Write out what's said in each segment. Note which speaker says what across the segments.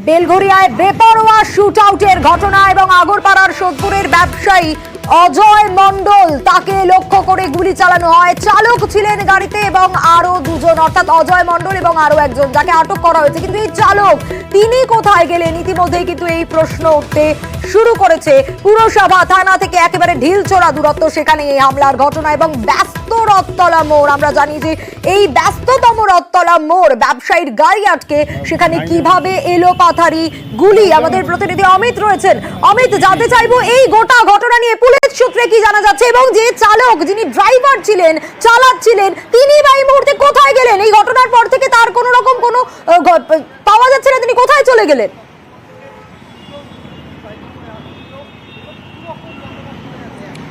Speaker 1: বেলঘরিয়ায় বেপরোয়া শুট আউটের ঘটনা এবং আগরপাড়ার সোদপুরের ব্যবসায়ী অজয় মণ্ডল তাকে লক্ষ্য করে গুলি চালানো হয়। চালক ছিলেন গাড়িতে এবং আরো দুজন, অর্থাৎ অজয় মণ্ডল এবং আরো একজন, যাকে আটক করা হয়েছে। কিন্তু এই চালক তিনি কোথায় গেলেন, ইতিমধ্যেই কিন্তু এই প্রশ্ন উঠতে শুরু করেছে। পুরসভা থানা থেকে একেবারে ঢিলছোড়া দূরত্ব সেখানে এই হামলার ঘটনা এবং ব্যস্ত রথতলা মোড়। আমরা জানি যে এই ব্যস্ততম রথতলা মোড়, ব্যবসায়ীর গাড়ি আটকে সেখানে কিভাবে এলো পাথারি গুলি। আমাদের প্রতিনিধি অমিত রয়েছেন। অমিত, জানতে চাইবো এই গোটা ঘটনা নিয়ে পুলিশ সূত্রে কি জানা যাচ্ছে এবং যে চালক, যিনি ড্রাইভার ছিলেন, চালাচ্ছিলেন, তিনি বা এই মুহূর্তে কোথায় গেলেন? এই ঘটনার পর থেকে তার কোনো রকম কোনো পাওয়া যাচ্ছে না, তিনি কোথায় চলে গেলেন?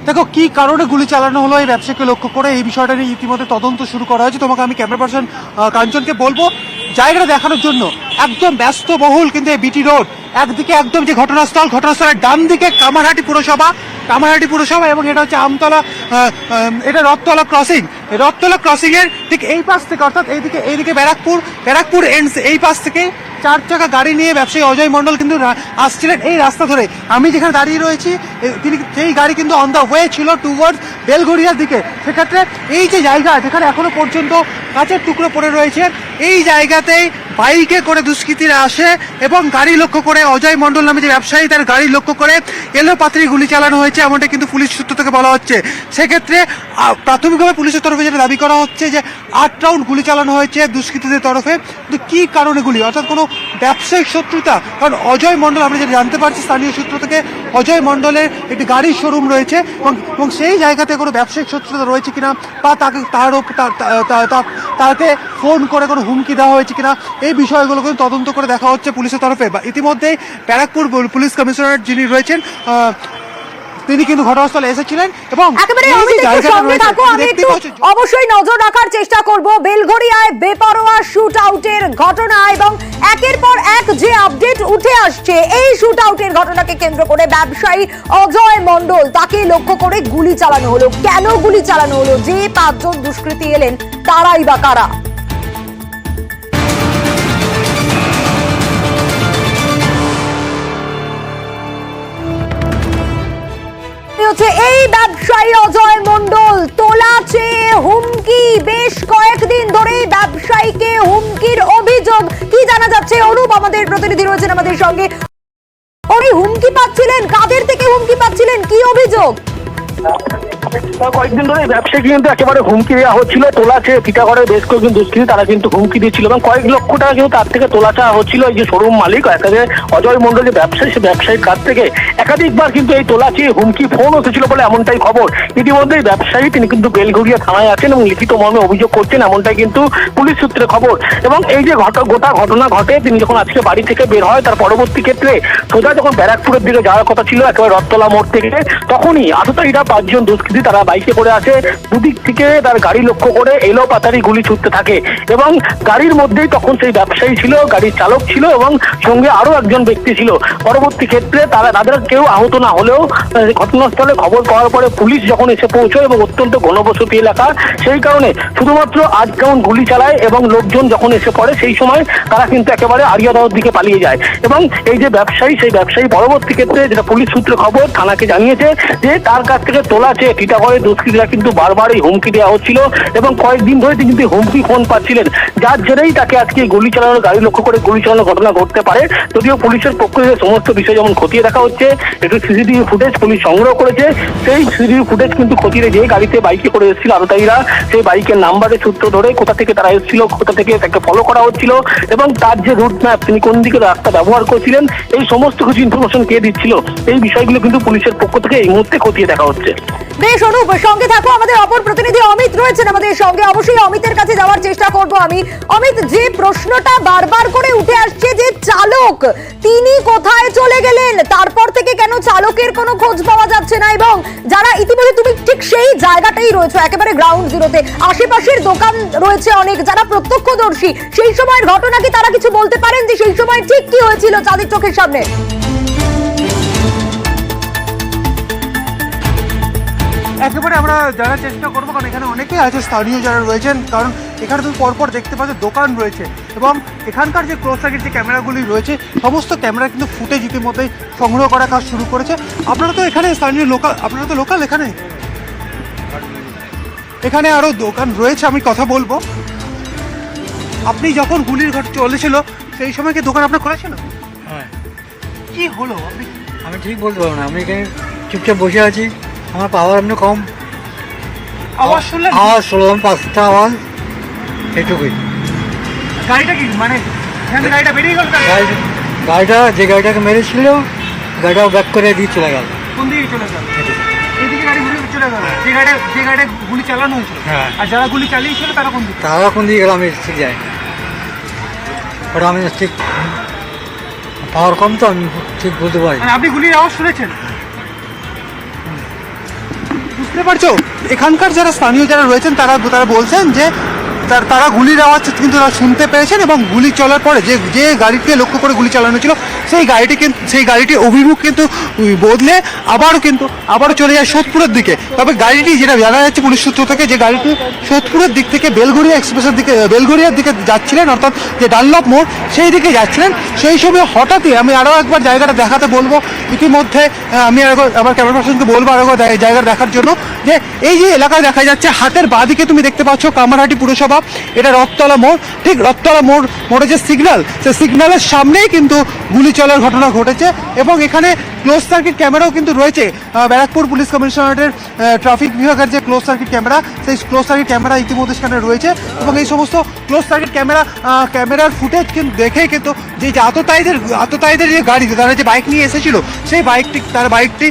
Speaker 2: দেখো, কি কারণে গুলি চালানো হলো এই ব্যবসাকে লক্ষ্য করে, এই বিষয়টা নিয়ে ইতিমধ্যে তদন্ত শুরু করা হয়েছে। তোমাকে আমি ক্যামেরা পার্সন কাঞ্চনকে বলবো জায়গাটা দেখানোর জন্য। একদম ব্যস্তবহুল কিন্তু এই বিটি রোড। একদিকে একদম যে ঘটনাস্থলের ডান দিকে কামারহাটি পুরসভা এবং এটা হচ্ছে আমতলা, এটা রথতলা ক্রসিং। রথতলা ক্রসিং এর ঠিক এই পাশ থেকে, অর্থাৎ এইদিকে ব্যারাকপুর এন্ডস, এই পাশ থেকে 4 চাকা গাড়ি নিয়ে ব্যবসায়ী অজয় মণ্ডল কিন্তু আসছিলেন এই রাস্তা ধরে। আমি যেখানে দাঁড়িয়ে রয়েছি, তিনি সেই গাড়ি কিন্তু অন দ্য ওয়ে ছিল টুয়ার্ডস বেলঘরিয়ার দিকে। সেক্ষেত্রে এই যে জায়গা যেখানে এখনো পর্যন্ত কাঁচের টুকরো পড়ে রয়েছে, এই জায়গাতেই বাইকে করে দুষ্কৃতীরা আসে এবং গাড়ি লক্ষ্য করে, অজয় মণ্ডল নামে যে ব্যবসায়ী, তার গাড়ি লক্ষ্য করে এলোপাতাড়ি গুলি চালানো হয়েছে, এমনটা কিন্তু পুলিশ সূত্র থেকে বলা হচ্ছে। সেক্ষেত্রে প্রাথমিকভাবে পুলিশের তরফে যেটা দাবি করা হচ্ছে যে 8 রাউন্ড গুলি চালানো হয়েছে দুষ্কৃতীদের তরফে। কিন্তু কি কারণে গুলি, অর্থাৎ কোনো ব্যবসায়িক শত্রুতা? কারণ অজয় মণ্ডল, আমরা যেটা জানতে পারছি স্থানীয় সূত্র থেকে, অজয় মণ্ডলের একটি গাড়ির শোরুম রয়েছে এবং সেই জায়গাতে কোনো ব্যবসায়িক শত্রুতা রয়েছে কিনা, বা তাকে ফোন করে কোনো হুমকি দেওয়া হয়েছে কিনা, এই বিষয়গুলো কিন্তু তদন্ত করে দেখা হচ্ছে পুলিশের তরফে। ইতিমধ্যেই ব্যারাকপুর পুলিশ কমিশনার যিনি রয়েছেন, তিনি কিন্তু ঘটনাস্থলে এসেছিলেন এবং
Speaker 1: অবশ্যই নজর রাখার চেষ্টা করব বেলঘরিয়ায় বেপরোয়া শুট আউটের ঘটনা এবং একের পর এক যে আপডেট উঠে আসছে এই শুট আউটের ঘটনাকে কেন্দ্র করে। ব্যবসায়ী অজয় মণ্ডল, তাকে লক্ষ্য করে গুলি চালানো হলো। কেন গুলি চালানো হলো? যে 5 জন দুষ্কৃতী এলেন, তারাই বা কারা? এই ব্যবসায়ী অজয় মণ্ডল তোলা চেয়ে হুমকি, বেশ কয়েকদিন ধরেই ব্যবসায়ীকে হুমকির অভিযোগ। কি জানা যাচ্ছে? অনুপ আমাদের প্রতিনিধি রয়েছেন আমাদের সঙ্গে। উনি হুমকি পাচ্ছিলেন, কাদের থেকে হুমকি পাচ্ছিলেন, কি অভিযোগ?
Speaker 3: কয়েকদিন ধরে ব্যবসায়ীকে কিন্তু একেবারে হুমকি দেওয়া হচ্ছিল। তোলা চেয়ে টিটাগড়ের বেশ কয়েকজন দুষ্কৃতী তারা কিন্তু হুমকি দিচ্ছিল এবং কয়েক লক্ষ টাকা কিন্তু তার থেকে তোলা চাওয়া হচ্ছিল। এই যে শোরুম মালিক অজয় মণ্ডল যে ব্যবসায়ী, সে ব্যবসায়ীর কাছ থেকে একাধিকবার কিন্তু এই তোলা চেয়ে হুমকি ফোন এসেছিল বলে এমনটাই খবর। ইতিমধ্যে ব্যবসায়ী তিনি কিন্তু বেলঘরিয়া থানায় আছেন এবং লিখিত মর্মে অভিযোগ করছেন, এমনটাই কিন্তু পুলিশ সূত্রে খবর। এবং এই যে গোটা ঘটনা ঘটে, তিনি যখন আজকে বাড়ি থেকে বের হয়, তার পরবর্তী ক্ষেত্রে সোজা যখন ব্যারাকপুরের দিকে যাওয়ার কথা ছিল একেবারে রথতলা মোড় থেকে, তখনই আততায়ীরা 5 জন দুষ্কৃতী তারা বাইকে করে আসে, দুদিক থেকে তার গাড়ি লক্ষ্য করে এলো পাতারি গুলি ছুটতে থাকে এবং গাড়ির মধ্যেই তখন সেই ব্যবসায়ী ছিল, গাড়ির চালক ছিল এবং সঙ্গে আরো একজন ব্যক্তি ছিল। পরবর্তী ক্ষেত্রে তাদের কেউ আহত না হলেও ঘটনাস্থলে খবর পাওয়ার পরে পুলিশ যখন এসে পৌঁছয় এবং অত্যন্ত ঘনবসতি এলাকা, সেই কারণে শুধুমাত্র আজ যেমন গুলি চালায় এবং লোকজন যখন এসে পড়ে, সেই সময় তারা কিন্তু একেবারে আরিয়াদহর দিকে পালিয়ে যায়। এবং এই যে ব্যবসায়ী, সেই ব্যবসায়ী পরবর্তী ক্ষেত্রে যেটা পুলিশ সূত্রে খবর, থানাকে জানিয়েছে যে তার কাছ থেকে তোলা চেয়ে টিটাগড়ের দুষ্কৃতীরা কিন্তু বারবার এই হুমকি দেওয়া হচ্ছিল এবং কয়েকদিন ধরে তিনি কিন্তু হুমকি ফোন পাচ্ছিলেন, যার জেরেই তাকে আজকে গুলি চালানোর, গাড়ি লক্ষ্য করে গুলি চালানোর ঘটনা ঘটতে পারে। যদিও পুলিশের পক্ষ থেকে সমস্ত বিষয় যেমন খতিয়ে দেখা হচ্ছে, একটু সিসিটিভি ফুটেজ পুলিশ সংগ্রহ করেছে। সেই সিসিটিভি ফুটেজ কিন্তু খতিয়ে যে গাড়িতে বাইকে করে এসেছিল আততায়ীরা, সেই বাইকের নাম্বারের সূত্র ধরে কোথা থেকে তারা এসেছিল, কোথা থেকে তাকে ফলো করা হচ্ছিল এবং তার যে রুট ম্যাপ, তিনি কোন দিকে রাস্তা ব্যবহার করছিলেন, এই সমস্ত কিছু ইনফরমেশন কে দিচ্ছিল, এই বিষয়গুলো কিন্তু পুলিশের পক্ষ থেকে এই মুহূর্তে খতিয়ে দেখা হচ্ছে।
Speaker 1: বেশ অনুপ, সঙ্গে থাকো, আমাদের অপর প্রতিনিধি অমিত রয়েছেন আমাদের সঙ্গে। অবশ্যই অমিতের কাছে যাওয়ার চেষ্টা করব আমি। অমিত, যে প্রশ্নটা বারবার করে উঠে আসছে যে চালক তিনি কোথায় চলে গেলেন, তারপর থেকে কেন চালকের কোনো খোঁজ পাওয়া যাচ্ছে না, এবং যারা ইতিমধ্যে, তুমি ঠিক সেই জায়গাটাই রয়েছে একেবারে গ্রাউন্ড জিরোতে, আশেপাশের দোকান রয়েছে অনেক, যারা প্রত্যক্ষদর্শী, সেই সময়ের ঘটনা কি তারা কিছু বলতে পারেন যে সেই সময় ঠিক কি হয়েছিল তাদের চোখের সামনে?
Speaker 2: একেবারে আমরা জানার চেষ্টা করবো, কারণ এখানে অনেকেই আছে স্থানীয় যারা রয়েছেন, কারণ এখানে তুমি পরপর দেখতে পাচ্ছ দোকান রয়েছে এবং এখানকার যে ক্লোজ সার্কিট যে ক্যামেরাগুলি রয়েছে সমস্ত ক্যামেরা কিন্তু ফুটেজ ইতিমধ্যেই সংগ্রহ করার কাজ শুরু করেছে। আপনারা তো এখানে স্থানীয় লোকাল, আপনারা তো লোকাল এখানে, এখানে আরও দোকান রয়েছে, আমি কথা বলবো। আপনি যখন গুলির ঘটনা চলেছিল সেই সময় কি দোকান আপনার খোলা ছিল?
Speaker 4: হ্যাঁ,
Speaker 2: কি হলো আপনি?
Speaker 4: আমি ঠিক বলতে পারবো না, আমি এখানে চুপচাপ বসে আছি, আমার পাওয়ার এমনি কম,
Speaker 2: আওয়াজ শুনলেন?
Speaker 4: আওয়াজ শুনলাম 5টা আওয়াজ, এটুকুই।
Speaker 2: গাড়িটা কি মানে এখানে গাড়িটা বেরিয়ে গেল?
Speaker 4: গাড়িটা যে গাড়িটাকে মেরেছিল গাড়িটাও ব্যাক করে দিয়ে চলে গেল।
Speaker 2: কোন দিকে চলে গেল? এইদিকে গাড়ি ঘুরে চলে গেল। যে গাড়িটা গুলি চালানো হয়েছিল,
Speaker 4: হ্যাঁ।
Speaker 2: আর যারা গুলি চালিয়েছিল তারা কোন দিকে?
Speaker 4: তারা কোন দিকে গেল আমি ঠিক যাই, ওটা আমি ঠিক পাওয়ার কম তো আমি ঠিক বলতে পারি।
Speaker 2: মানে আপনি গুলির আওয়াজ শুনেছেন? বুঝতে পারছো, এখানকার যারা স্থানীয় যারা রয়েছেন তারা বলছেন যে তারা গুলির আওয়াজ কিন্তু তারা শুনতে পেয়েছেন এবং গুলি চলার পরে যে গাড়িকে লক্ষ্য করে গুলি চালানো ছিল সেই গাড়িটির অভিমুখ কিন্তু বদলে আবারও চলে যায় সোদপুরের দিকে। তবে গাড়িটি যেটা জানা যাচ্ছে পুলিশ সূত্র থেকে, যে গাড়িটি সোদপুরের দিক থেকে বেলঘরিয়ার দিকে যাচ্ছিলেন, অর্থাৎ যে ডানলপ মোড় সেই দিকে যাচ্ছিলেন। সেই সময় হঠাৎই আমি আরও একবার জায়গাটা দেখাতে বলবো, ইতিমধ্যে আমি আমার ক্যামেরা পার্সনকে বলবো আরও জায়গাটা দেখার জন্য, যে এই যে এলাকায় দেখা যাচ্ছে হাতের বাঁদিকে তুমি দেখতে পাচ্ছ কামারহাটি পুরসভা, এটা রথতলা মোড়। ঠিক রথতলা মোড়ে যে সিগন্যাল, সেই সিগন্যালের সামনেই কিন্তু গুলি চলার ঘটনা ঘটেছে এবং এখানে ক্লোজ সার্কিট ক্যামেরাও কিন্তু রয়েছে। ব্যারাকপুর পুলিশ কমিশনারেটের ট্রাফিক বিভাগের যে ক্লোজ সার্কিট ক্যামেরা, সেই ক্লোজ সার্কিট ক্যামেরা ইতিমধ্যে সেখানে রয়েছে এবং এই সমস্ত ক্লোজ সার্কিট ক্যামেরার ফুটেজ কিন্তু দেখেই কিন্তু যে আততায়ীদের যে গাড়ি, তারা যে বাইক নিয়ে এসেছিল সেই বাইকটি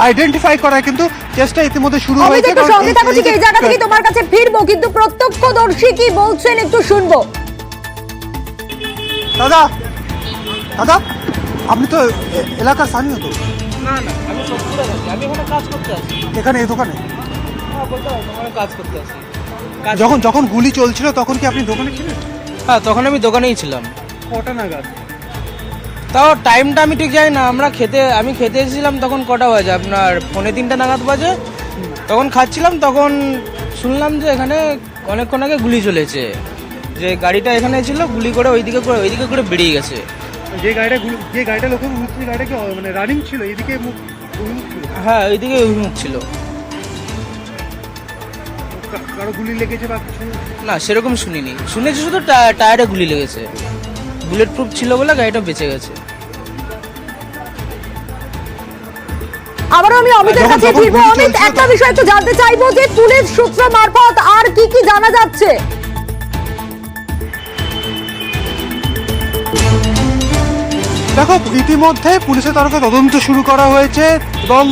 Speaker 2: আইডেন্টিফাই করার কিন্তু চেষ্টা ইতিমধ্যে শুরু হয়েছে।
Speaker 1: এই জায়গা থেকে তোমার কাছে ফিরবো, কিন্তু প্রত্যক্ষদর্শী কি বলছেন একটু শুনবো।
Speaker 2: দাদা আপনি তো এলাকার স্থানীয় তো?
Speaker 5: না আমি সত্যি আমি এখানে কাজ করতে আসি।
Speaker 2: এখানে এই দোকানে?
Speaker 5: হ্যাঁ, বলতে পারবো, আমি কাজ করতে আসি।
Speaker 2: যখন গুলি চলছিল তখন কি আপনি দোকানে ছিলেন?
Speaker 5: হ্যাঁ, তখন আমি দোকানেই ছিলাম।
Speaker 2: কটা নাগাদ?
Speaker 5: তাও টাইমটা আমি ঠিক জানি না। আমি খেতে এসেছিলাম তখন কটা বাজে, আপনার 2:45 নাগাদ বাজে। তখন খাচ্ছিলাম, তখন শুনলাম যে এখানে অনেকক্ষণ আগে গুলি চলেছে, যে গাড়িটা এখানে ছিল, গুলি করে ওইদিকে করে বেরিয়ে গেছে।
Speaker 2: যে গাড়িটা লোকের গাড়িটা কি মানে রানিং ছিল? এইদিকে অভিমুখ ছিল?
Speaker 5: হ্যাঁ, ওইদিকে অভিমুখ ছিল।
Speaker 2: কারো গুলি লেগেছে বা কিছু?
Speaker 5: না, সেরকম শুনেছি শুধু টায়ারে গুলি লেগেছে। বুলেট প্রুফ ছিল বলে গাড়িটা বেঁচে গেছে।
Speaker 1: আবারও আমি অমিতের কাছে ফিরবো। অমিত, একটা বিষয় একটু জানতে চাইবো যে পুলিশ সূত্র মারফত আর কি জানা যাচ্ছে?
Speaker 2: দেখো, ইতিমধ্যে পুলিশের তরফে তদন্ত শুরু করা হয়েছে এবং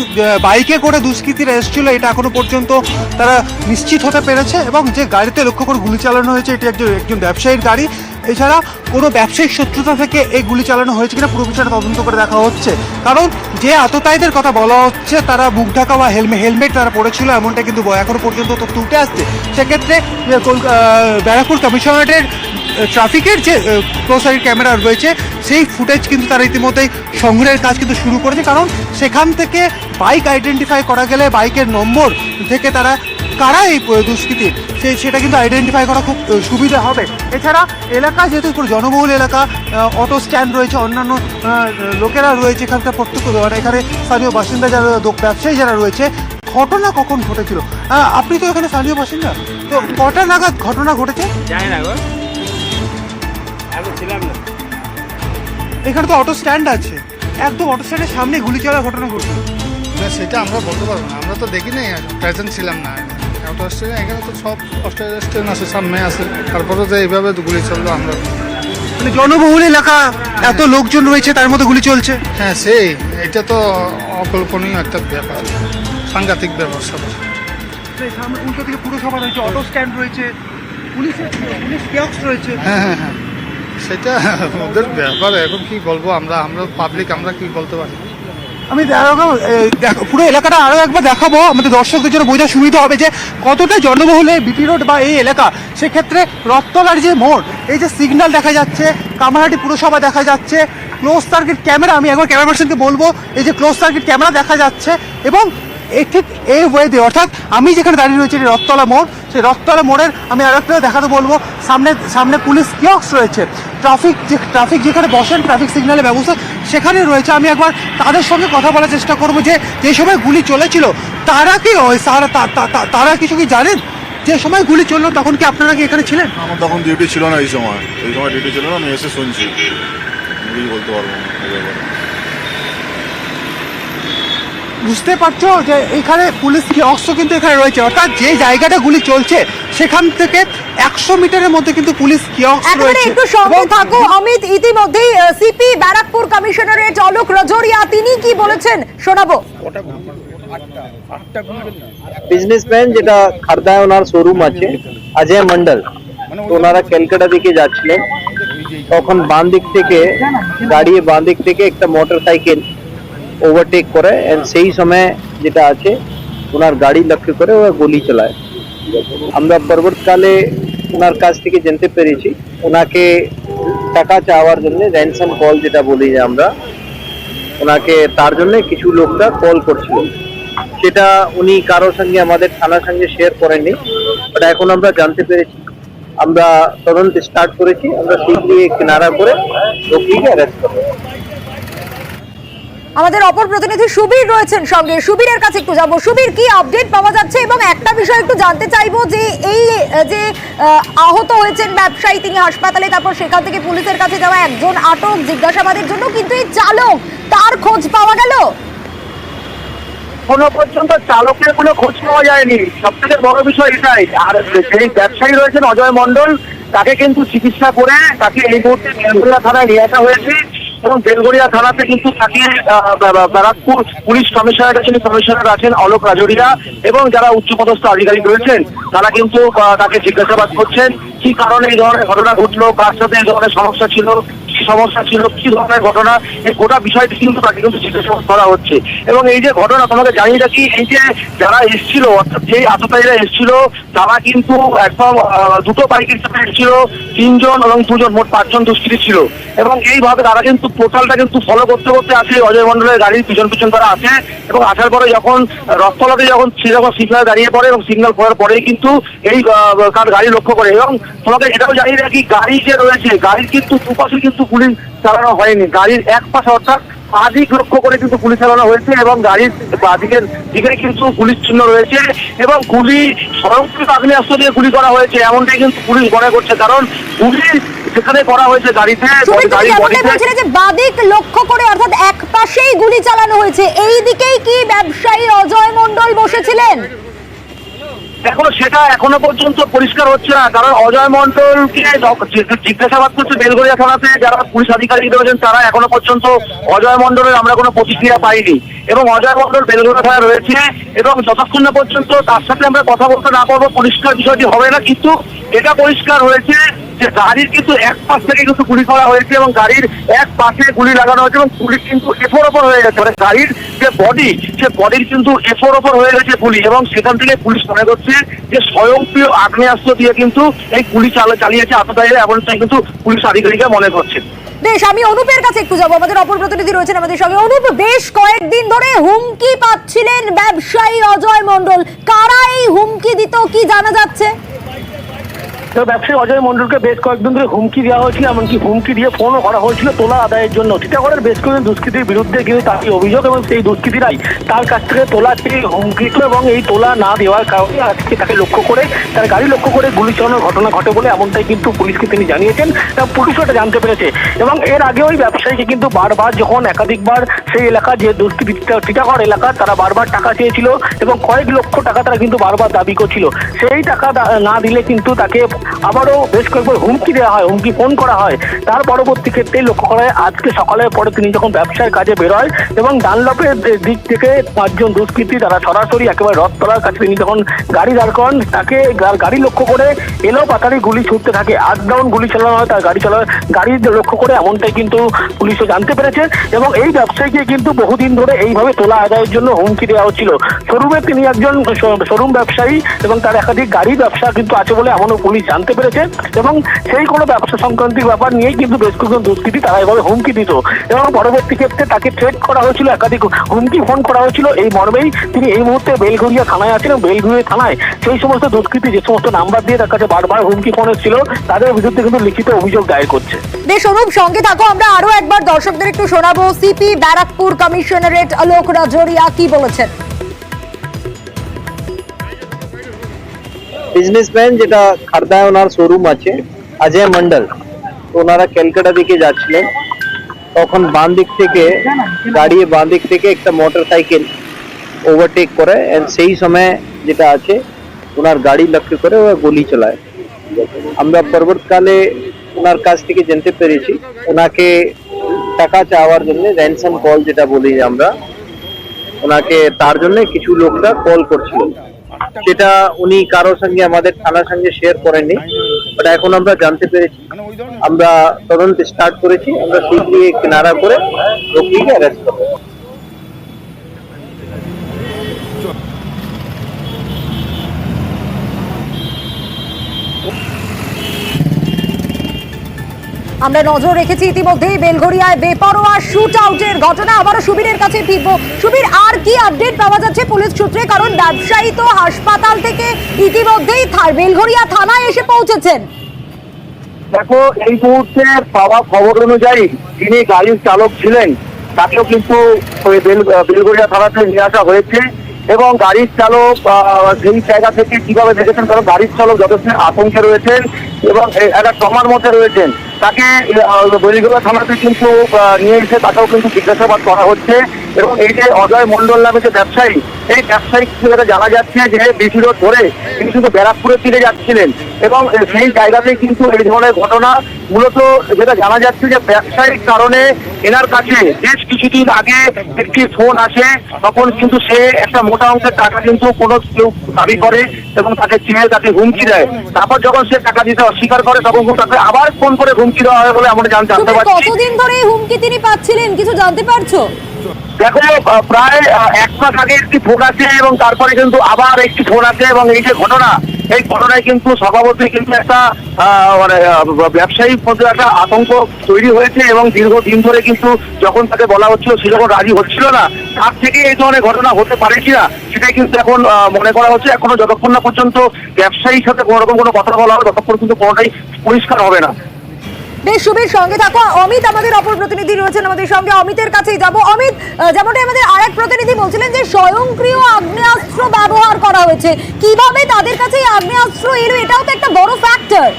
Speaker 2: বাইকে করে দুষ্কৃতীরা এসেছিল এটা এখনো পর্যন্ত তারা নিশ্চিত হতে পেরেছে এবং যে গাড়িতে লক্ষ্য করে গুলি চালানো হয়েছে এটি একজন ব্যবসায়ীর গাড়ি। এছাড়া কোনো ব্যবসায়িক শত্রুতা থেকে এই গুলি চালানো হয়েছে কিনা পুরো বিষয়টা তদন্ত করে দেখা হচ্ছে, কারণ যে আততায়ীদের কথা বলা হচ্ছে তারা মুখ ঢাকা বা হেলমেট তারা পড়েছিল এমনটা কিন্তু এখনো পর্যন্ত তথ্য উঠে আসছে। সেক্ষেত্রে ব্যারাকপুর কমিশনারেটের ট্রাফিকের যে ক্লোজ সার্কিট ক্যামেরা রয়েছে সেই ফুটেজ কিন্তু তারা ইতিমধ্যেই সংগ্রহের কাজ কিন্তু শুরু করেছে, কারণ সেখান থেকে বাইক আইডেন্টিফাই করা গেলে বাইকের নম্বর থেকে তারা কারা এই দুষ্কৃতী সেটা কিন্তু আইডেন্টিফাই করা খুব সুবিধা হবে। এছাড়া এলাকা যেহেতু পুরো জনবহুল এলাকা, অটো স্ট্যান্ড রয়েছে, অন্যান্য লোকেরা রয়েছে এখানকার এখানে স্থানীয় বাসিন্দা যারা ব্যবসায়ী যারা রয়েছে। ঘটনা কখন ঘটেছিল? আপনি তো এখানে স্থানীয় বাসিন্দা, তো কটা নাগাদ ঘটনা ঘটেছে?
Speaker 5: জানি না গো, আমি ছিলাম না।
Speaker 2: এখানে তো অটো স্ট্যান্ড আছে, একদম অটো স্ট্যান্ডের সামনে গুলি চলার ঘটনা ঘটছে।
Speaker 6: না, সেটা আমরা বলতে পারবো না, আমরা তো দেখি নাই, প্রেজেন্ট ছিলাম না। অটো স্ট্যান্ড এখানে তো সব অটো স্ট্যান্ড আছে, সামনে আছে, তারপরে যে এইভাবে গুলি চললো আমরা।
Speaker 2: মানে জনবহুল এলাকা, এত লোকজন রয়েছে, তার মধ্যে গুলি চলছে।
Speaker 6: হ্যাঁ, এটা তো অকল্পনীয় একটা ব্যাপার, সাংঘাতিক ব্যাপার সব।
Speaker 2: সামনে উল্টো দিকে পুরসভা রয়েছে, অটো স্ট্যান্ড রয়েছে, পুলিশ কিয়স্ক রয়েছে।
Speaker 6: হ্যাঁ, সেটা ওদের ব্যাপার। এখন কি বলবো আমরা পাবলিক, আমরা কি বলতে পারি?
Speaker 2: আমি পুরো এলাকাটা আরো একবার দেখাবো, আমাদের দর্শকদের জন্য বোঝা সুবিধা হবে যে কতটা জনবহুল বিপি রোড বা এই এলাকা। সেক্ষেত্রে রথতলার যে মোড়, এই যে সিগন্যাল দেখা যাচ্ছে, কামারহাটি পুরসভা দেখা যাচ্ছে, ক্লোজ সার্কিট ক্যামেরা, আমি একবার ক্যামেরা পার্সনকে বলবো এই যে ক্লোজ সার্কিট ক্যামেরা দেখা যাচ্ছে এবং ঠিক এই ওয়েতে, অর্থাৎ আমি যেখানে দাঁড়িয়ে রয়েছি রথতলা মোড়, সেই রথতলা মোড়ের আমি আরেকটা দেখাতে বলবো, সামনে পুলিশ কিয়ক্স রয়েছে, ট্রাফিক যেখানে বসেন, ট্রাফিক সিগন্যালের ব্যবস্থা সেখানে রয়েছে। আমি একবার তাদের সঙ্গে কথা বলার চেষ্টা করবো যে সময় গুলি চলেছিল তারা কি তারা কিছু কি জানেন? যে সময় গুলি চললো তখন কি আপনারা কি এখানে ছিলেন?
Speaker 7: আমার তখন ডিউটি ছিল না, এই সময় ডিউটি ছিল না, আমি এসে শুনছি, কিছু বলতে পারবো না এই ব্যাপারে।
Speaker 2: বুঝতে পারছো যে এখানে পুলিশ কিয়ক্সও কিন্তু এখানে রয়েছে, অর্থাৎ যে জায়গাটা গুলি চলছে সেখান থেকে 100 মিটারের মধ্যে কিন্তু পুলিশ কিয়ক্স
Speaker 1: একেবারে
Speaker 2: রয়েছে।
Speaker 1: একটু সঙ্গে থাকো অমিত। ইতিমধ্যেই সিপি ব্যারাকপুর কমিশনারেট অলোক রাজোরিয়া তিনি কি বলেছেন শোনাবো।
Speaker 8: বিজনেসম্যান যেটা খারদায় ওনার শোরুম আছে অজয় মন্ডল, তো ওনারা ক্যালকাটা দিকে যাচ্ছিলেন, তখন বাম দিক থেকে একটা মোটর সাইকেল ওভারটেক করে, এন্ড সেই সময় যেটা আছে ওনার গাড়ি লক্ষ্য করে ওরা গুলি চালায়। আমরা পরবর্তীকালে ওনার কাছ থেকে জানতে পেরেছি ওনাকে টাকা চাওয়ার জন্য র্যানসাম কল যেটা বলি যে আমরা, ওনাকে তার জন্য কিছু লোকরা কল করছিল, সেটা উনি কারোর সঙ্গে আমাদের থানার সঙ্গে শেয়ার করেননি, বাট এখন আমরা জানতে পেরেছি, আমরা তদন্ত স্টার্ট করেছি, আমরা শীঘ্রই কিনারা করে লোকটিকে অ্যারেস্ট করবো।
Speaker 1: আমাদের অপর প্রতিনিধি সুবীর রয়েছেন সঙ্গে, সুবীরের কাছে একটু যাবো। সুবীর, কি আপডেট পাওয়া যাচ্ছে? এবং একটা বিষয় একটু জানতে চাইবো যে এই যে আহত হয়েছেন ব্যবসায়ী, তিনি হাসপাতালে, তারপর সেখান থেকে পুলিশের কাছে যাওয়া, একজন আটক জিজ্ঞাসাবাদের জন্য, কিন্তু এই চালক তার খোঁজ পাওয়া গেল?
Speaker 3: এখনো পর্যন্ত চালকের কোনো খোঁজ পাওয়া যায়নি, সব থেকে বড় বিষয় এটাই। আর সেই ব্যবসায়ী রয়েছেন অজয় মন্ডল, তাকে কিন্তু চিকিৎসা করে তাকে এই মুহূর্তে বেলগড়িয়া থানায় নিয়ে আসা হয়েছে, এবং বেলগড়িয়া থানাতে কিন্তু তাকে ব্যারাকপুর পুলিশ কমিশনার আছেন অলোক রাজোরিয়া এবং যারা উচ্চপদস্থ আধিকারিক রয়েছেন তারা কিন্তু তাকে জিজ্ঞাসাবাদ করছেন, কি কারণে এই ধরনের ঘটনা ঘটলো, কার সাথে এই ধরনের সমস্যা ছিল, কি ধরনের ঘটনা, এই গোটা বিষয়টি কিন্তু তাকে কিন্তু জিজ্ঞাসাবাদ করা হচ্ছে। এবং এই যে ঘটনা তোমাকে জানিয়ে রাখি, এই যে যারা এসেছিল, অর্থাৎ যে আততায়ীরা এসেছিল, তারা কিন্তু একদম দুটো বাইকের সাথে এসেছিল, 3 জন এবং 2 জন, মোট 5 জন দুষ্কৃতী ছিল। এবং এইভাবে তারা কিন্তু পোর্টালটা কিন্তু ফলো করতে আসে, অজয় মন্ডলের গাড়ির পিছন তারা আসে, এবং আসার পরে যখন রথতলাতে যখন সিগন্যাল দাঁড়িয়ে পড়ে, এবং সিগন্যাল পড়ার পরেই কিন্তু এই তার গাড়ি লক্ষ্য করে। এবং তোমাকে এটাও জানিয়ে রাখি, গাড়ি যে রয়েছে, গাড়ির কিন্তু দুপাশে কিন্তু গুলি চালানো হয়নি, গাড়ির এক পাশে অর্থাৎ বাদিক লক্ষ্য করে কিন্তু গুলি চালানো হয়েছে, এবং গাড়ির বাদিকের দিকে কিন্তু পুলিশ চিহ্ন রয়েছে, এবং গুলি স্বয়ংক্রিয় আগ্নেয়াস্ত্র দিয়ে গুলি করা হয়েছে এমনটাই কিন্তু পুলিশ মনে করছে, কারণ গুলি যেখানে করা হয়েছে গাড়িতে,
Speaker 1: যে বাদিক লক্ষ্য করে, অর্থাৎ এক পাশেই গুলি চালানো হয়েছে, এই দিকেই কি ব্যবসায়ী অজয় মন্ডল বসেছিলেন?
Speaker 3: এখন সেটা এখনো পর্যন্ত পরিষ্কার হচ্ছে না, কারণ অজয় মন্ডলকে জিজ্ঞাসাবাদ করছে বেলগড়িয়া থানাতে যারা পুলিশ আধিকারিক রয়েছেন, তারা এখনো পর্যন্ত অজয় মন্ডলের আমরা কোনো প্রতিক্রিয়া পাইনি, এবং অজয় মন্ডল বেলগড়িয়া থানায় রয়েছে, এবং যতক্ষণ না পর্যন্ত তার সাথে আমরা কথা বলতে না পারবো পরিষ্কার বিষয়টি হবে না। কিন্তু এটা পরিষ্কার হয়েছে যে গাড়ির কিন্তু এক পাশ থেকে কিন্তু গুলি করা হয়েছে, এবং গাড়ির এক পাশে গুলি লাগানো হয়েছে, এবং গুলি কিন্তু এফোর ওপর হয়ে গেছে, মানে গাড়ির যে বডি, সে বডির কিন্তু এফোর ওপর হয়ে গেছে গুলি, এবং সেখান থেকে পুলিশ মনে করছে যে স্বয়ংক্রিয় আগ্নেয়াস্ত্র দিয়ে কিন্তু এই গুলি চালিয়েছে আততায়ীরা, এমনটাই কিন্তু পুলিশ আধিকারিকরা মনে করছে।
Speaker 1: বেশ, আমি অনুপের কাছে একটু যাবো, আমাদের অপর প্রতিনিধি রয়েছেন আমাদের সঙ্গে। অনুপ, বেশ কয়েকদিন ধরে হুমকি পাচ্ছিলেন ব্যবসায়ী অজয় মন্ডল, কারা এই হুমকি দিত, কি জানা যাচ্ছে?
Speaker 3: ব্যবসায়ী অজয় মন্ডলকে বেশ কয়েকদিন ধরে হুমকি দেওয়া হয়েছিল, এমনকি হুমকি দিয়ে ফোনও করা হয়েছিল তোলা আদায়ের জন্য। টিটাগড়ের বেশ কয়েকজন দুষ্কৃতীর বিরুদ্ধে কিন্তু তারই অভিযোগ, এবং সেই দুষ্কৃতীরাই তার কাছ থেকে তোলা চেয়ে হুমকি, এবং এই তোলা না দেওয়ার কারণে আজকে তাকে লক্ষ্য করে, তার গাড়ি লক্ষ্য করে গুলি চালানোর ঘটনা ঘটে বলে এমনটাই কিন্তু পুলিশকে তিনি জানিয়েছেন, এবং পুলিশও এটা জানতে পেরেছে। এবং এর আগে ওই ব্যবসায়ীকে কিন্তু বারবার, যখন একাধিকবার সেই এলাকা যে দুষ্কৃতী টিটাগড় এলাকা, তারা বারবার টাকা চেয়েছিল, এবং কয়েক লক্ষ টাকা তারা কিন্তু বারবার দাবি করছিল। সেই টাকা না দিলে কিন্তু তাকে আবারও বেশ কয়েকবার হুমকি দেওয়া হয়, হুমকি ফোন করা হয়। তার পরবর্তী ক্ষেত্রে লক্ষ্য করা হয় আজকে সকালের পরে তিনি যখন ব্যবসার কাজে বেরোয়, এবং ডানলপের দিক থেকে 5 জন দুষ্কৃতী তারা সরাসরি একেবারে রথতলার কাছে তিনি যখন গাড়ি দাঁড় করান, তাকে গাড়ি লক্ষ্য করে এলো পাতারি গুলি ছুটতে থাকে, 8 রাউন্ড গুলি চালানো হয় তার গাড়ি লক্ষ্য করে, এমনটাই কিন্তু পুলিশও জানতে পেরেছে। এবং এই ব্যবসায়ীকে কিন্তু বহুদিন ধরে এইভাবে তোলা আদায়ের জন্য হুমকি দেওয়া হচ্ছিল। শোরুমে তিনি একজন শোরুম ব্যবসায়ী, এবং তার একাধিক গাড়ি ব্যবসা কিন্তু আছে বলে এমনও পুলিশ জানতে পেরেছে এবং সেই কোনো ব্যবসা সংক্রান্তিক ব্যাপার নিয়েই কিন্তু বেশ কয়েকজন দুষ্কৃতী তারা এভাবে হুমকি দিত এবং পরবর্তী ক্ষেত্রে তাকে থ্রেট করা হয়েছিল, একাধিক হুমকি ফোন করা হয়েছিল। এই মর্মেই তিনি এই মুহূর্তে বেলঘরিয়া থানায় আছেন এবং বেলঘরিয়া থানায় সেই সমস্ত দুষ্কৃতী যে সমস্ত নাম্বার দিয়ে তার কাছে বারবার হুমকি ফোন এসেছিল তাদের বিরুদ্ধে কিন্তু লিখিত অভিযোগ দায়ের করছে।
Speaker 1: বেশ অনুপ, সঙ্গে থাকো, আমরা আরো একবার দর্শকদের একটু শোনাবো সিপি ব্যারাকপুর কমিশনারেট আলোক রাজোরিয়া কি বলেছেন।
Speaker 8: বিজনেসম্যান যেটা খারদায় ওনার শোরুম আছে অজয় মন্ডল, তো ওনারা ক্যালকাটা দিকে যাচ্ছিলেন, তখন বাম দিক থেকে একটা মোটরসাইকেল ওভারটেক করে এন্ড সেই সময় যেটা আছে ওনার গাড়ি লক্ষ্য করে ও গুলি চালায়। আমরা পরবর্তীকালে ওনার কাছ থেকে জানতে পেরেছি ওনাকে টাকা চাওয়ার জন্য র্যানসাম কল যেটা বলি আমরা, ওনাকে তার জন্য কিছু লোকরা কল করছিল, যেটা উনি কারোর সঙ্গে আমাদের থানার সঙ্গে শেয়ার করেননি, বাট এখন আমরা জানতে পেরেছি, আমরা তদন্ত স্টার্ট করেছি, আমরা শীঘ্রই কিনারা করে লোকটিকে অ্যারেস্ট করবো।
Speaker 1: আমরা নজর রেখেছি ইতিমধ্যেই বেলঘরিয়ায় বেপরোয়া শুট আউটের ঘটনা। আবারও সুবীরের কাছে ফিরবো। সুবীর, আর কি আপডেট পাওয়া যাচ্ছে পুলিশ সূত্রে? কারণ ব্যবসায়ী তো হাসপাতাল থেকে ইতিমধ্যেই বেলঘরিয়া থানায় এসে পৌঁছেছেন।
Speaker 3: দেখো, এই মুহূর্তে পাওয়া খবর অনুযায়ী যিনি গাড়ির চালক ছিলেন তাকেও কিন্তু বেলঘরিয়া থানাতে নিয়ে আসা হয়েছে এবং গাড়ির চালক সেই জায়গা থেকে কিভাবে দেখেছেন, কারণ গাড়ির চালক যথেষ্ট আতঙ্কে রয়েছেন এবং একটা ট্রমার মধ্যে রয়েছেন, তাকে বেলঘরিয়া থানাতে কিন্তু নিয়ে এসে তাকেও কিন্তু জিজ্ঞাসাবাদ করা হচ্ছে। এবং এই যে অজয় মন্ডল নামে যে ব্যবসায়ী, এই ব্যবসায়ী যেটা জানা যাচ্ছে যে বিসি রোড ধরে তিনি কিন্তু ব্যারাকপুরের দিকে যাচ্ছিলেন এবং সেই জায়গাতেই কিন্তু এই ধরনের ঘটনা। মূলত যেটা জানা যাচ্ছে যে ব্যবসায়িক কারণে এনার কাছে বেশ কিছুদিন আগে একটি ফোন আসে, তখন কিন্তু সে একটা মোটা অঙ্কের টাকা কিন্তু কোনো কেউ দাবি করে এবং তাকে চেয়ে তাকে হুমকি দেয়। তারপর যখন সে টাকা দিতে অস্বীকার করে তখন তাকে আবার ফোন করে হুমকি দেওয়া হয় বলে আমরা জানতে পারছি।
Speaker 1: কতদিন ধরে এই হুমকি তিনি পাচ্ছিলেন কিছু জানতে পারছো?
Speaker 3: দেখো, প্রায় 1 মাস আগে একটি ফোন আসে এবং তারপরে কিন্তু আবার একটি ফোন আসে এবং এই যে ঘটনা, এই ঘটনায় কিন্তু স্বভাবতই কিন্তু একটা মানে ব্যবসায়ীর মধ্যে একটা আতঙ্ক তৈরি হয়েছে এবং দীর্ঘদিন ধরে কিন্তু যখন তাকে বলা হচ্ছিল সে যখন রাজি হচ্ছিল না, তার থেকে এই ধরনের ঘটনা হতে পারে কিনা সেটাই কিন্তু এখন মনে করা হচ্ছে। এখনো যতক্ষণ না পর্যন্ত ব্যবসায়ীর সাথে কোনো রকম কোনো কথা বলা হবে ততক্ষণ কিন্তু কোনোটাই পরিষ্কার হবে না।
Speaker 1: বেশ সুবীর, সঙ্গে থাকো। অমিত আমাদের অপর প্রতিনিধি রয়েছেন আমাদের সঙ্গে, অমিতের কাছেই যাব। অমিত, যেমনটা আমাদের আরেক প্রতিনিধি বলছিলেন যে স্বয়ংক্রিয় আগ্নেয়াস্ত্র ব্যবহার করা হয়েছে, কিভাবে তাদের কাছে এই আগ্নেয়াস্ত্র এলো এটাও তো একটা বড় ফ্যাক্টর।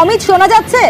Speaker 1: অমিত, শোনা যাচ্ছে?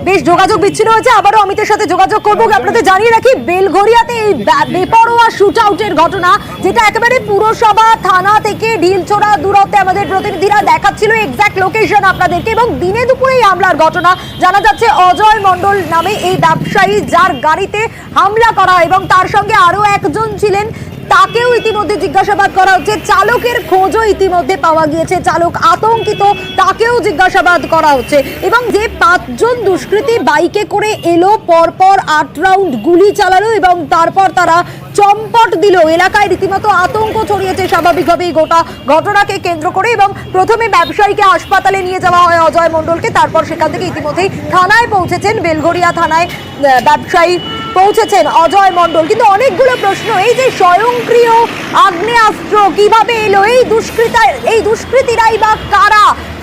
Speaker 1: বেশ যোগাযোগ বিচ্ছিন্ন হয়েছে, আবারও অমিতের সাথে যোগাযোগ করবো। আপনাদের জানিয়ে রাখি, বেলঘরিয়াতে এই বেপরোয়া শুট আউটের ঘটনা, যেটা একেবারে পুরসভা থানা থেকে ঢিলছোড়া দূরত্বে আমাদের প্রতিনিধিরা দেখাচ্ছিল এক্সাক্ট লোকেশন আপনাদেরকে, এবং দিনে দুপুরে এই হামলার ঘটনা। জানা যাচ্ছে অজয় মন্ডল নামে এই ব্যবসায়ী যার গাড়িতে হামলা করা এবং তার সঙ্গে আরো একজন ছিলেন, তাকেও ইতিমধ্যে জিজ্ঞাসাবাদ করা হচ্ছে। চালকের খোঁজও ইতিমধ্যে পাওয়া গিয়েছে, চালক আতঙ্কিত, তাকেও জিজ্ঞাসাবাদ করা হচ্ছে। এবং যে 5 জন দুষ্কৃতী বাইকে করে এলো, পরপর 8 রাউন্ড গুলি চালালো এবং তারপর তারা চম্পট দিল, এলাকায় রীতিমতো আতঙ্ক ছড়িয়েছে স্বাভাবিকভাবেই গোটা ঘটনাকে কেন্দ্র করে। এবং প্রথমে ব্যবসায়ীকে হাসপাতালে নিয়ে যাওয়া হয় অজয় মন্ডলকে, তারপর সেখান থেকে ইতিমধ্যেই থানায় পৌঁছেছেন, বেলঘরিয়া থানায় ব্যবসায়ী পৌঁছেছেন অজয় মন্ডল। কিন্তু অনেকগুলো প্রশ্ন, এই যে স্বয়ংক্রিয় আগ্নেয়াস্ত্র কিভাবে এলো, এই দুষ্কৃতীরাই বা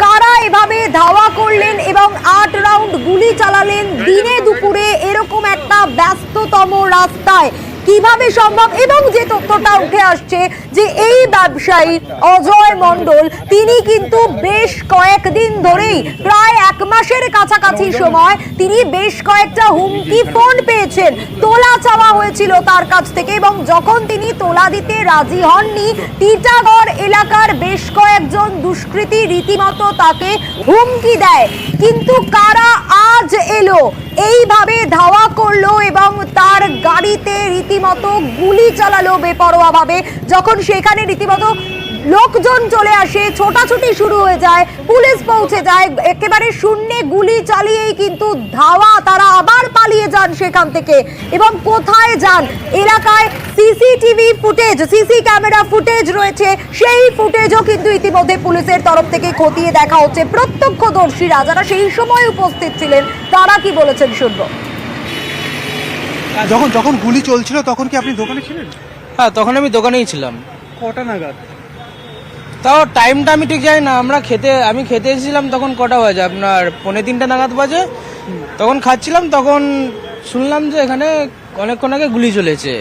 Speaker 1: কারা এভাবে ধাওয়া করলেন এবং 8 রাউন্ড গুলি চালালেন দিনে দুপুরে এরকম একটা ব্যস্ততম রাস্তায়, কিভাবে সম্ভব? এবং যে তথ্যটা উঠে আসছে যে এই ব্যবসায়ী অজয় মন্ডল তিনি কিন্তু বেশ কয়েকদিন ধরেই, প্রায় 1 মাসের কাছাকাছি সময়, তিনি বেশ কয়েকটা হুমকি ফোন পেয়েছেন, তোলা চাওয়া হয়েছিল তার কাছ থেকে, এবং যখন তিনি তোলা দিতে রাজি হননি, টিটাগড় এলাকার বেশ কয়েকজন দুষ্কৃতী রীতিমতো তাকে হুমকি দেয়। কিন্তু কারা আর আওয়াজ এলো, এইভাবে ধাওয়া করলো এবং তার গাড়িতে রীতিমতো গুলি চালালো বেপরোয়াভাবে। যখন সেখানে রীতিমতো লোকজন চলে আসে, ছোটাছুটি শুরু হয়ে যায়, পুলিশ পৌঁছে যায়, একেবারে শূন্যে গুলি চালিয়েই কিন্তু ধাওয়া, তারা আবার পালিয়ে যান সেখান থেকে। এবং কোথায় যান? এলাকায় CCTV footage, CC camera footage রয়েছে, সেই ফুটেজও কিন্তু ইতিমধ্যে পুলিশের তরফ থেকে খতিয়ে দেখা হচ্ছে। প্রত্যক্ষদর্শীরা যারা সেই সময় উপস্থিত ছিলেন তারা কি বলেছেন শুনবো।
Speaker 2: যখন যখন গুলি চলছিল তখন কি আপনি দোকানে ছিলেন?
Speaker 5: হ্যাঁ, তখন আমি দোকানেই ছিলাম।
Speaker 2: কটা নাগাদ?
Speaker 5: তাও টাইমটা আমি ঠিক জানি না। আমি খেতে এসেছিলাম তখন কটা বাজে, আপনার 2:45 নাগাদ বাজে। তখন খাচ্ছিলাম, তখন শুনলাম যে এখানে অনেকক্ষণ আগে গুলি চলেছে,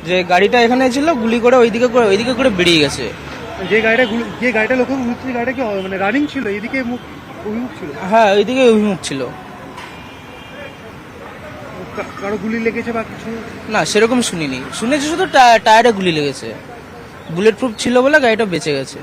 Speaker 5: যে গাড়িটা এখানে ছিল, গুলি করে ওইদিকে করে বেরিয়ে গেছে।
Speaker 2: যে গাড়িটা লোক উঠছে, গাড়িটা কি মানে রানিং ছিল? এদিকে অভিমুখ ছিল?
Speaker 5: হ্যাঁ, ওইদিকে অভিমুখ ছিল।
Speaker 2: কারো গুলি লেগেছে বা কিছু?
Speaker 5: না, সেরকম শুনিনি। শুনেছি শুধু টায়ারে গুলি লেগেছে। বুলেট প্রুফ ছিল বলে গাড়িটা বেঁচে গেছে।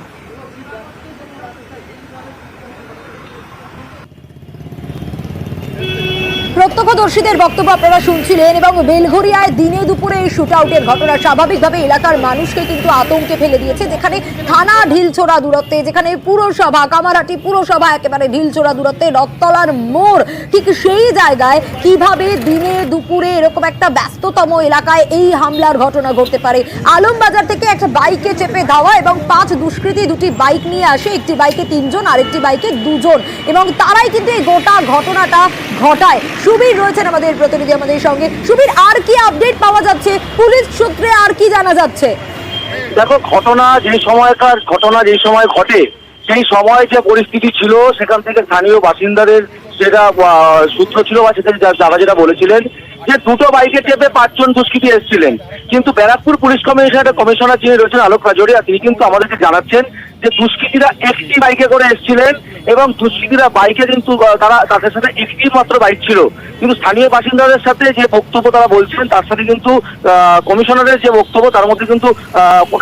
Speaker 1: প্রত্যক্ষদর্শীদের বক্তব্য আপনারা শুনছিলেন। এবং বেলঘরিয়ায় দিনে দুপুরে এই শুট আউটের ঘটনা স্বাভাবিকভাবে এলাকার মানুষকে কিন্তু আতঙ্কে ফেলে দিয়েছে। যেখানে থানা ঢিলছোড়া দূরত্বে, যেখানে পুরসভা, কামারহাটি পুরসভা একেবারে ঢিলছোড়া দূরত্বে, রথতলার মোড়, ঠিক সেই জায়গায় কিভাবে দিনে দুপুরে এরকম একটা ব্যস্ততম এলাকায় এই হামলার ঘটনা ঘটতে পারে। আলমবাজার থেকে একটা বাইকে চেপে ধাওয়া এবং 5 দুষ্কৃতী দুটি বাইক নিয়ে আসে। একটি বাইকে 3 জন, আরেকটি বাইকে 2 জন, এবং তারাই কিন্তু এই গোটা ঘটনাটা ঘটায়। সুবীর রয়েছেন আমাদের প্রতিনিধি আমাদের সঙ্গে। সুবীর, আর কি আপডেট পাওয়া যাচ্ছে? পুলিশ সূত্রে আর কি জানা যাচ্ছে?
Speaker 3: দেখো, যে সময় ঘটে সেই সময় যে পরিস্থিতি ছিল, সেখান থেকে স্থানীয় বাসিন্দাদের যেটা সূত্র ছিল বা সেটা যারা যেটা বলেছিলেন যে 2টো বাইকে চেপে 5 জন দুষ্কৃতী এসেছিলেন। কিন্তু ব্যারাকপুর পুলিশ কমিশনার যিনি রয়েছেন আলোক রাজোরিয়া, তিনি কিন্তু আমাদেরকে জানাচ্ছেন যে দুষ্কৃতীরা একটি বাইকে করে এসেছিলেন এবং দুষ্কৃতীরা বাইকে কিন্তু তাদের সাথে একটি মাত্র বাইক ছিল। কিন্তু স্থানীয় বাসিন্দাদের সাথে যে বক্তব্য তারা বলছেন তার সাথে কিন্তু কমিশনারের যে বক্তব্য তার মধ্যে কিন্তু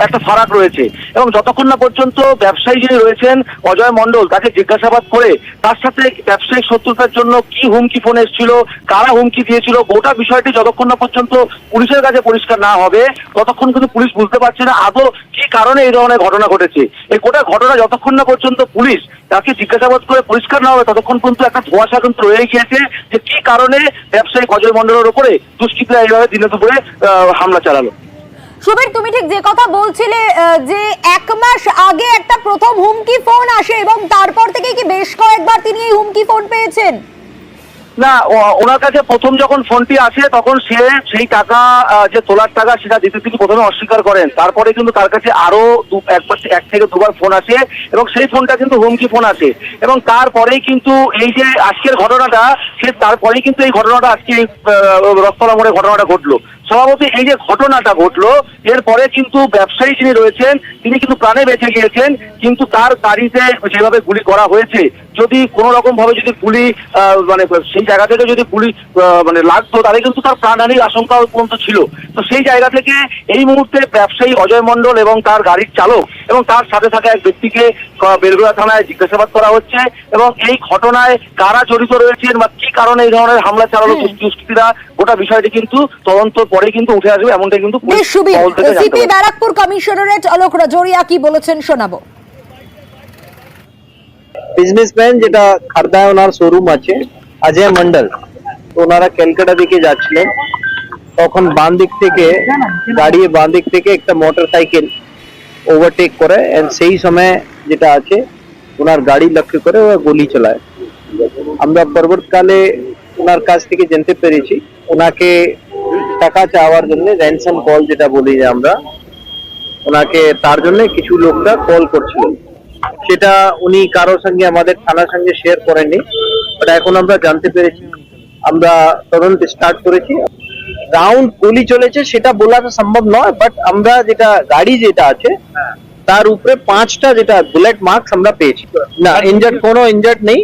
Speaker 3: একটা ফারাক রয়েছে। এবং যতক্ষণ না পর্যন্ত ব্যবসায়ী যিনি রয়েছেন অজয় মণ্ডল, তাকে জিজ্ঞাসাবাদ করে তার সাথে ব্যবসায়িক শত্রুতার জন্য কি হুমকি ফোন এসেছিল, কারা হুমকি দিয়েছিল, গোটা বিষয়টি যতক্ষণ না পর্যন্ত পুলিশের কাছে পরিষ্কার না হবে ততক্ষণ কিন্তু পুলিশ বুঝতে পারছে না আদৌ কি কারণে এই ধরনের ঘটনা ঘটেছে। এই গোটা ঘটনা যতক্ষণ না পর্যন্ত পুলিশ তাকে জিজ্ঞাসাবাদ করে পরিষ্কার না হবে ততক্ষণ পর্যন্ত একটা ধোঁয়াশা কিন্তু রয়ে গিয়েছে যে কি কারণে ব্যবসায়ী অজয় মণ্ডলের উপরে দুষ্কৃতীরা এইভাবে দিনে দুপুরে হামলা চালালো।
Speaker 1: সুবীর, তুমি ঠিক যে কথা বলছিলে যে 1 মাস আগে একটা প্রথম হুমকি ফোন আসে এবং তারপর থেকে কি বেশ কয়েকবার তিনি এই হুমকি ফোন পেয়েছেন?
Speaker 3: না, ওনার কাছে প্রথম যখন ফোনটি আসে তখন সেই টাকা যে তোলার টাকা সেটা দিতে তিনি প্রথমে অস্বীকার করেন। তারপরে কিন্তু তার কাছে আরো 1 থেকে 2 বার ফোন আসে এবং সেই ফোনটা কিন্তু হুমকি ফোন আসে। এবং তারপরেই কিন্তু এই যে আজকের ঘটনাটা, তারপরেই কিন্তু এই ঘটনাটা আজকে রথতলা মোড়ে ঘটনাটা ঘটলো। স্বভাবতই এই যে ঘটনাটা ঘটলো এরপরে কিন্তু ব্যবসায়ী যিনি রয়েছেন তিনি কিন্তু প্রাণে বেঁচে গিয়েছেন। কিন্তু তার গাড়িতে যেভাবে গুলি করা হয়েছে, যদি কোনো রকম ভাবে যদি গুলি মানে সেই জায়গা থেকে যদি গুলি মানে লাগতো তাহলে কিন্তু তার প্রাণহানির আশঙ্কা পর্যন্ত ছিল। তো সেই জায়গা থেকে এই মুহূর্তে ব্যবসায়ী অজয় মণ্ডল এবং তার গাড়ির চালক এবং তার সাথে থাকা এক ব্যক্তিকে বেলগুড়া থানায় জিজ্ঞাসাবাদ করা হচ্ছে। এবং এই ঘটনায় কারা জড়িত রয়েছেন বা কি কারণে এই ধরনের হামলা চালালো দুষ্কৃতীরা, গোটা বিষয়টি কিন্তু তদন্ত পরে কিন্তু উঠে আসবে, এমনটাই কিন্তু
Speaker 1: সিপি ব্যারাকপুর কমিশনারেট আলোক রাজোরিয়া কি বলেছেন শোনাবো।
Speaker 8: বিজনেসম্যান যেটা খারদায় ওনার শোরুম আছে অজয় মন্ডল, তো ওনারা ক্যালকাটা দিকে যাচ্ছিলেন, তখন বাম দিক থেকে একটা মোটরসাইকেল ওভারটেক করে এন্ড সেই সময় যেটা আছে ওনার গাড়ি লক্ষ্য করে ও গুলি চালায়। আমরা পরবর্তীকালে ওনার কাছ থেকে জানতে পেরেছি ওনাকে টাকা চাওয়ার জন্য র্যানসাম কল যেটা বলি যে আমরা, ওনাকে তার জন্য কিছু লোকরা কল করছিল। সেটা উনি কারোর সঙ্গে আমাদের থানার সঙ্গে শেয়ার করেননি, বাট এখন আমরা জানতে পেরেছি, আমরা তদন্ত স্টার্ট করেছি। রাউন্ড গুলি চলেছে সেটা বলা সম্ভব নয়, বাট আমরা যেটা গাড়ি যেটা আছে তার উপরে 5টা যেটা বুলেট মার্কস আমরা পেয়েছি। না, কোনো ইনজার্ড নেই।